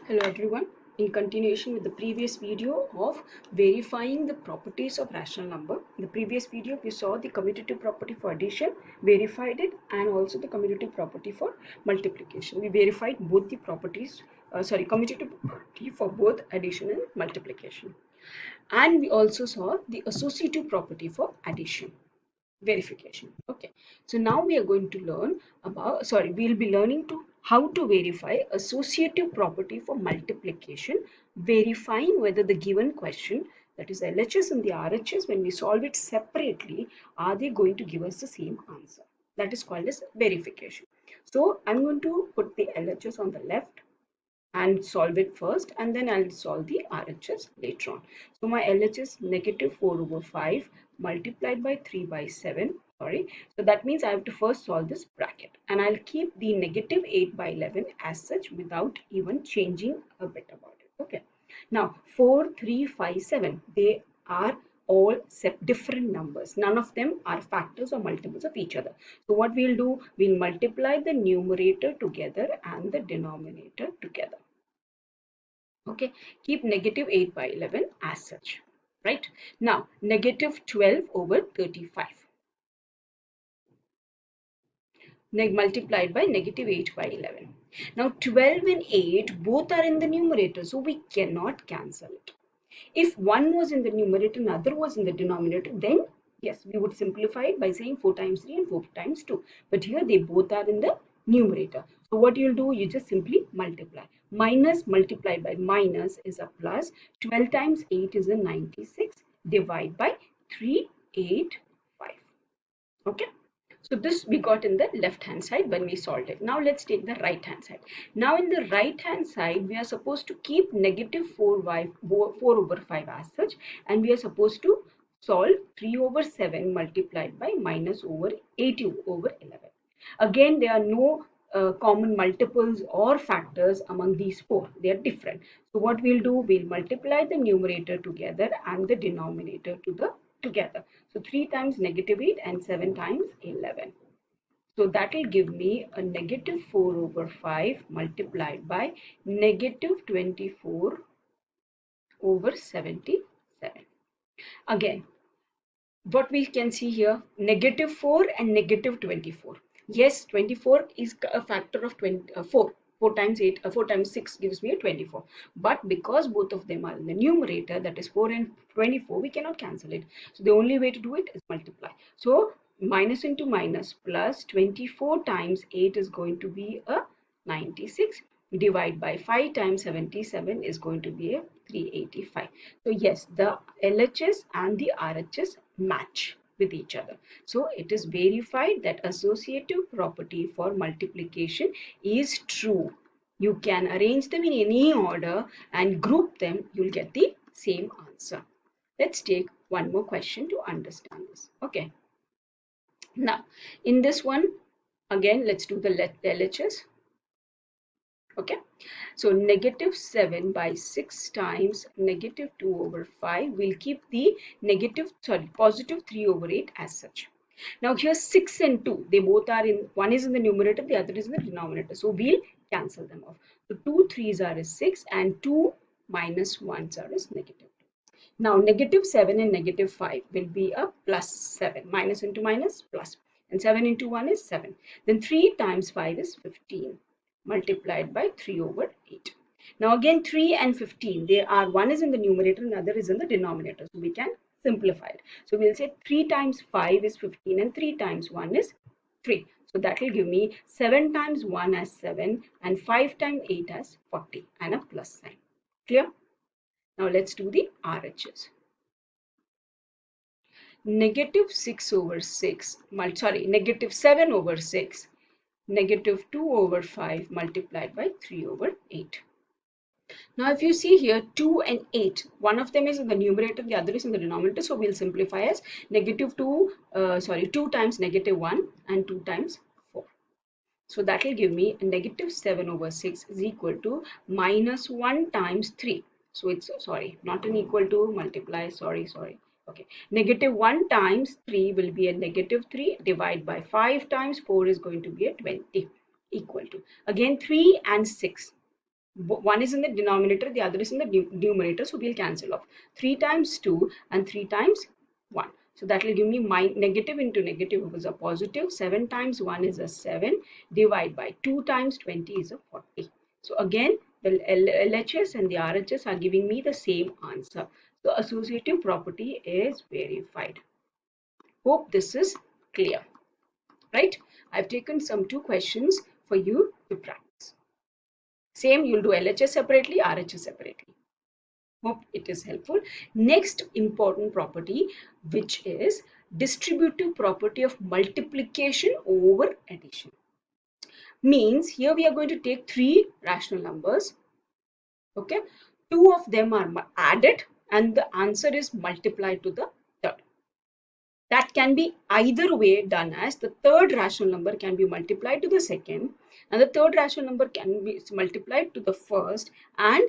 Hello everyone. In continuation with the previous video of verifying the properties of rational number. In the previous video we saw the commutative property for addition, verified it, and also the commutative property for multiplication. We verified both the properties, commutative property for both addition and multiplication. And we also saw the associative property for addition. Verification. Okay, so now we are going to learn about, we'll be learning to how to verify associative property for multiplication, verifying whether the given question, that is LHS and the RHS, when we solve it separately, are they going to give us the same answer? That is called as verification. So I'm going to put the LHS on the left and solve it first, and then I'll solve the RHS later on. So my LHS negative 4 over 5 multiplied by 3 by 7. So that means I have to first solve this bracket, and I'll keep the negative 8 by 11 as such without even changing a bit about it. Okay. Now 4, 3, 5, 7, they are all different numbers. None of them are factors or multiples of each other. So what we'll do, we'll multiply the numerator together and the denominator together. Okay, keep negative 8 by 11 as such. Right, now negative 12 over 35 multiplied by negative 8 by 11. Now 12 and 8 both are in the numerator, so we cannot cancel it. If one was in the numerator and other was in the denominator, then yes, we would simplify it by saying 4 times 3 and 4 times 2. But here they both are in the numerator. So what you'll do, you just simply multiply. Minus multiplied by minus is a plus. 12 times 8 is a 96. Divide by 385. Okay. So this we got in the left hand side when we solved it. Now let's take the right hand side. Now in the right hand side, we are supposed to keep negative 4 over 5 as such, and we are supposed to solve 3 over 7 multiplied by minus over 80 over 11. Again, there are no common multiples or factors among these four. They are different. So what we'll do, we'll multiply the numerator together and the denominator together. So 3 times negative 8 and 7 times 11. So that will give me a negative 4 over 5 multiplied by negative 24 over 77. Again, what we can see here, negative 4 and negative 24. Yes, 24 is a factor of 4. 4 times 8, 4 times 6 gives me a 24. But because both of them are in the numerator, that is 4 and 24, we cannot cancel it. So the only way to do it is multiply. So minus into minus plus 24 times 8 is going to be a 96. Divide by 5 times 77 is going to be a 385. So yes, the LHS and the RHS match with each other. So it is verified that associative property for multiplication is true. You can arrange them in any order and group them, you'll get the same answer. Let's take one more question to understand this. Okay. Now, in this one, again, let's do the LHS. Okay, so negative 7 by 6 times negative 2 over 5. We'll keep the positive 3 over 8 as such. Now here 6 and 2, they both are in, one is in the numerator, the other is in the denominator. So we'll cancel them off. So 2 3s are is 6 and 2 minus 1s are is negative 2. Now negative 7 and negative 5 will be a plus 7. Minus into minus plus. And 7 into 1 is 7. Then 3 times 5 is 15 multiplied by 3 over 8. Now again 3 and 15, they are, one is in the numerator and other is in the denominator. So we can simplify it. So we'll say 3 times 5 is 15 and 3 times 1 is 3. So that will give me 7 times 1 as 7 and 5 times 8 as 40 and a plus sign. Clear? Now let's do the RHS. Negative 6 over 6, negative 7 over 6, negative 2 over 5 multiplied by 3 over 8. Now if you see here 2 and 8, one of them is in the numerator, the other is in the denominator. So we'll simplify as negative 2 times negative 1 and 2 times 4. So that will give me negative 7 over 6 is equal to minus 1 times 3. So it's, not an equal to, multiply, okay. Negative 1 times 3 will be a negative 3. Divide by 5 times 4 is going to be a 20, equal to. Again 3 and 6. One is in the denominator, the other is in the numerator, so we'll cancel off 3 times 2 and 3 times 1. So that will give me negative into negative is a positive. 7 times 1 is a 7, divide by 2 times 20 is a 40. So again, the LHS and the RHS are giving me the same answer. So associative property is verified. Hope this is clear, right? I've taken some 2 questions for you to practice. Same, you'll do LHS separately, RHS separately. Hope it is helpful. Next important property, which is distributive property of multiplication over addition. Means here we are going to take 3 rational numbers. Okay, 2 of them are added and the answer is multiplied to the third. That can be either way done, as the third rational number can be multiplied to the second and the third rational number can be multiplied to the first and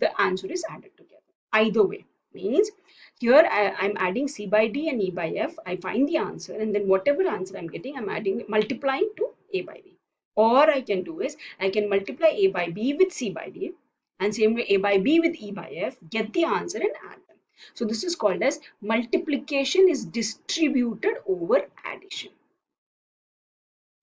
the answer is added together. Either way means here I'm adding C by D and E by F. I find the answer and then whatever answer I'm getting, I'm adding, multiplying to A by B. Or I can do is I can multiply A by B with C by D and same way A by B with E by F, get the answer and add them. So this is called as multiplication is distributed over addition.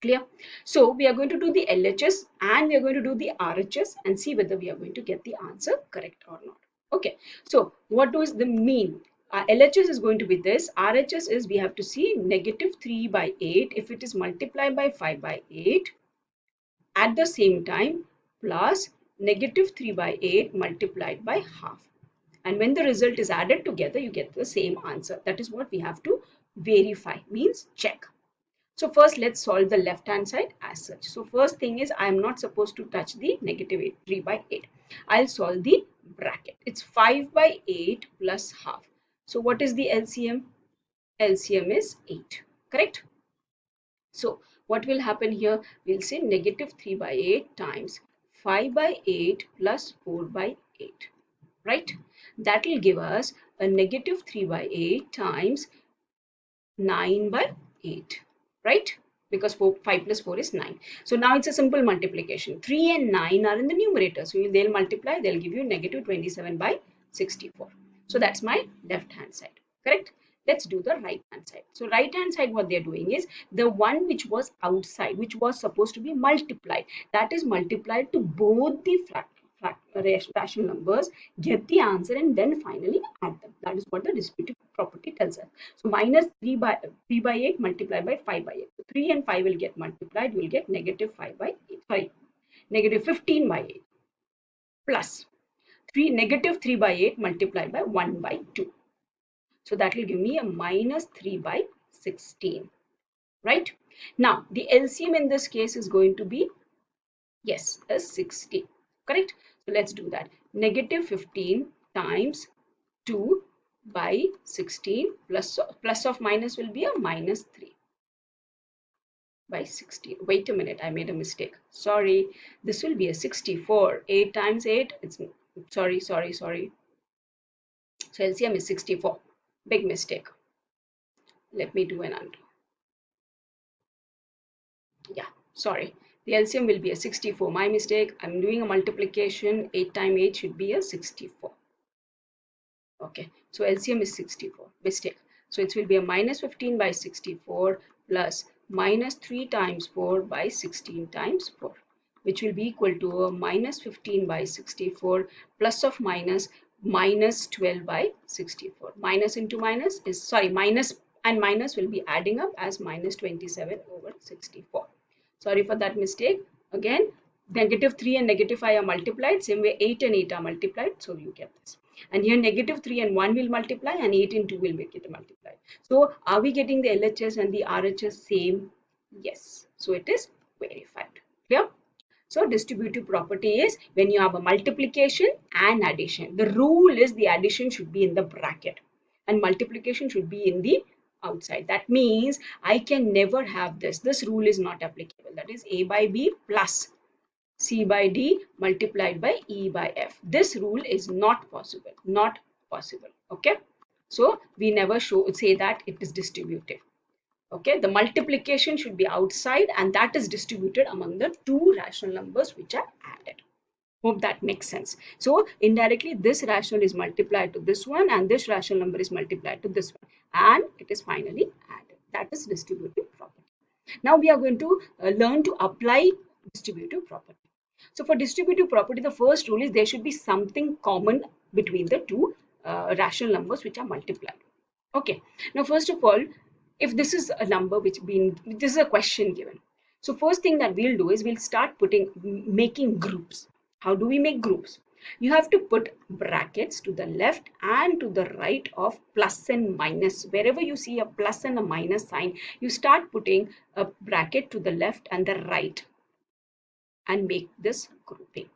Clear? So we are going to do the LHS and we are going to do the RHS and see whether we are going to get the answer correct or not. Okay. So what does the mean? LHS is going to be this. RHS is we have to see negative 3 by 8 if it is multiplied by 5 by 8 at the same time plus negative 3 by 8 multiplied by half. And when the result is added together, you get the same answer. That is what we have to verify, means check. So first let's solve the left hand side as such. So first thing is I am not supposed to touch the negative 3 by 8. I'll solve the bracket. It's 5 by 8 plus half. So what is the LCM? LCM is 8. Correct? So what will happen here? We'll say negative 3 by 8 times 5 by 8 plus 4 by 8. Right? That will give us a negative 3 by 8 times 9 by 8, right? Because 5 plus 4 is 9. So now it's a simple multiplication. 3 and 9 are in the numerator. So they'll multiply, they'll give you negative 27 by 64. So that's my left hand side, correct? Let's do the right hand side. So right hand side, what they're doing is the one which was outside, which was supposed to be multiplied, that is multiplied to both the rational numbers, get the answer and then finally add them. That is what the distributive property tells us. So minus 3 by 8 multiplied by 5 by 8. So 3 and 5 will get multiplied. You will get negative 5 by 8. Sorry, negative 15 by 8 plus negative 3 by 8 multiplied by 1 by 2. So that will give me a minus 3 by 16. Right? Now the LCM in this case is going to be, yes, a 60. Correct? So let's do that. Negative 15 times 2 by 16 plus of minus will be a minus 3 by 16. Wait a minute, I made a mistake. Sorry, this will be a 64. 8 times 8, it's sorry. So LCM is 64. Big mistake. Let me do an undo. Yeah, sorry. The LCM will be a 64. My mistake. I'm doing a multiplication. 8 times 8 should be a 64. Okay, so LCM is 64. Mistake. So it will be a minus 15 by 64 plus minus 3 times 4 by 16 times 4, which will be equal to a minus 15 by 64 plus of minus 12 by 64. Minus into minus is, sorry, minus and minus will be adding up as minus 27 over 64. Sorry for that mistake. Again, negative 3 and negative 5 are multiplied. Same way 8 and 8 are multiplied. So you get this. And here negative 3 and 1 will multiply and 8 and 2 will make it multiply. So are we getting the LHS and the RHS same? Yes. So it is verified. Clear? So distributive property is when you have a multiplication and addition. The rule is the addition should be in the bracket and multiplication should be in the outside. That means I can never have this. This rule is not applicable. That is A by B plus C by D multiplied by E by F. This rule is not possible. Not possible. Okay. So we never say that it is distributive. Okay. The multiplication should be outside and that is distributed among the two rational numbers which are added. Hope that makes sense. So indirectly, this rational is multiplied to this one, and this rational number is multiplied to this one, and it is finally added. That is distributive property. Now we are going to learn to apply distributive property. So for distributive property, the first rule is there should be something common between the two rational numbers which are multiplied. Okay. Now, first of all, if this is a number this is a question given. So first thing that we'll do is we'll start making groups. How do we make groups? You have to put brackets to the left and to the right of plus and minus. Wherever you see a plus and a minus sign, you start putting a bracket to the left and the right and make this grouping.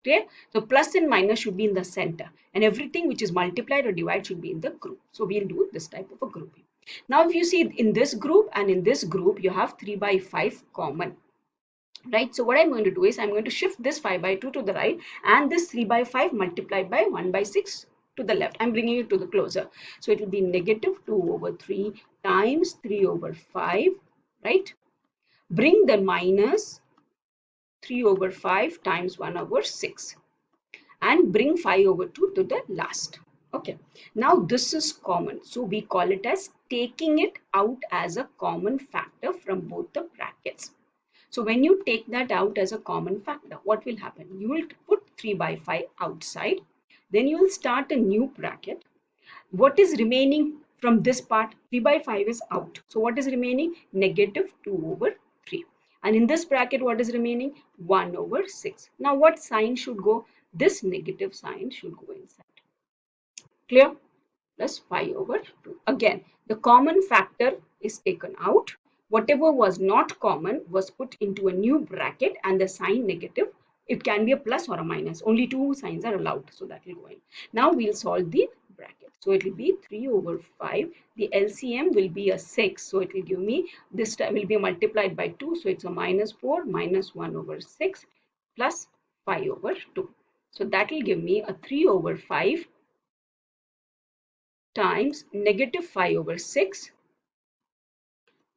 Okay, so plus and minus should be in the center, and everything which is multiplied or divided should be in the group. So we'll do this type of a grouping. Now, if you see in this group and in this group, you have 3 by 5 common, right? So what I'm going to do is I'm going to shift this 5 by 2 to the right and this 3 by 5 multiplied by 1 by 6 to the left. I'm bringing it to the closer. So it will be negative 2 over 3 times 3 over 5, right? Bring the minus 3 over 5 times 1 over 6 and bring 5 over 2 to the last. Okay, now this is common, so we call it as taking it out as a common factor from both the brackets. So when you take that out as a common factor, what will happen? You will put 3 by 5 outside, then you will start a new bracket. What is remaining from this part? 3 by 5 is out. So what is remaining? Negative 2 over 3. And in this bracket, what is remaining? 1 over 6. Now what sign should go? This negative sign should go inside. Clear? Plus 5 over 2. Again, the common factor is taken out. Whatever was not common was put into a new bracket and the sign negative. It can be a plus or a minus. Only two signs are allowed. So that will go in. Now we'll solve the bracket. So it will be 3 over 5. The LCM will be a 6. So it will give me, this will be multiplied by 2. So it's a minus 4 minus 1 over 6 plus 5 over 2. So that will give me a 3 over 5 times negative 5 over 6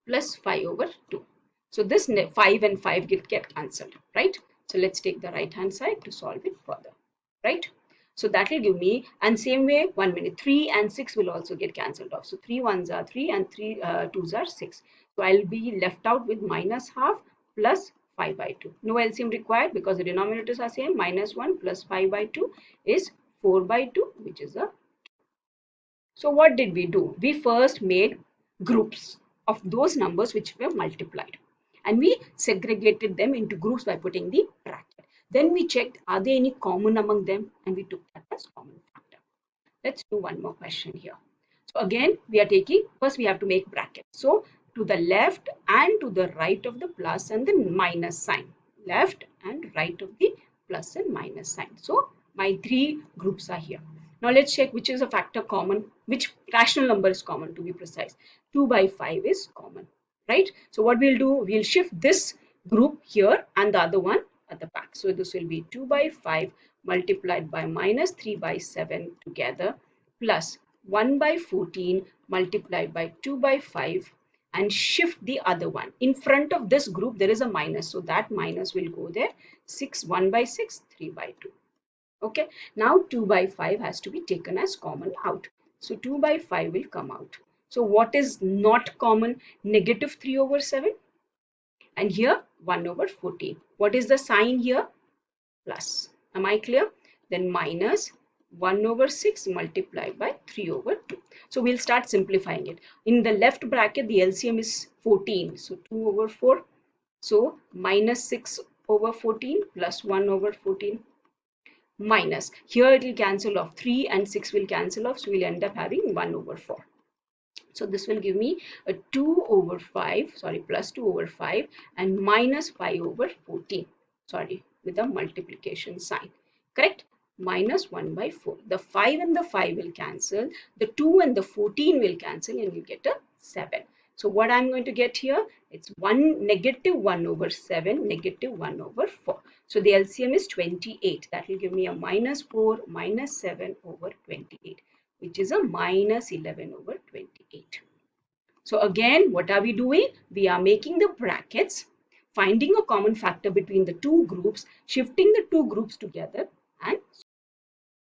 plus 5 over 2. So this 5 and 5 get cancelled, right? So let's take the right hand side to solve it further, right? So that will give me, and same way, 1 minute, 3 and 6 will also get cancelled off. So 3 ones are 3 and 3 twos are 6. So I'll be left out with minus half plus 5 by 2. No LCM required because the denominators are same. Minus 1 plus 5 by 2 is 4 by 2, which is a. So what did we do? We first made groups of those numbers which were multiplied, and we segregated them into groups by putting the bracket. Then we checked, are there any common among them, and we took that as common factor. Let's do one more question here. So again, we are taking, first we have to make brackets. So to the left and to the right of the plus and the minus sign. Left and right of the plus and minus sign. So my three groups are here. Now let's check which is a factor common, which rational number is common to be precise. 2 by 5 is common, right? So what we'll do, we'll shift this group here and the other one at the back. So this will be 2 by 5 multiplied by minus 3 by 7 together plus 1 by 14 multiplied by 2 by 5 and shift the other one. In front of this group, there is a minus. So that minus will go there. 6, 1 by 6, 3 by 2. Okay, now 2 by 5 has to be taken as common out. So 2 by 5 will come out. So what is not common? Negative 3 over 7. And here 1 over 14. What is the sign here? Plus. Am I clear? Then minus 1 over 6 multiplied by 3 over 2. So we'll start simplifying it. In the left bracket, the LCM is 14. So 2 over 4. So minus 6 over 14 plus 1 over 14. Minus, here it will cancel off, 3 and 6 will cancel off, so we'll end up having 1 over 4. So this will give me a 2 over 5, sorry, plus 2 over 5 and minus 5 over 14, sorry, with a multiplication sign, correct? Minus 1 by 4. The 5 and the 5 will cancel, the 2 and the 14 will cancel, and you get a 7. So what I'm going to get here, it's negative 1 over 7, negative 1 over 4. So the LCM is 28. That will give me a minus 4 minus 7 over 28, which is a minus 11 over 28. So again, what are we doing? We are making the brackets finding a common factor between the two groups, shifting the two groups together,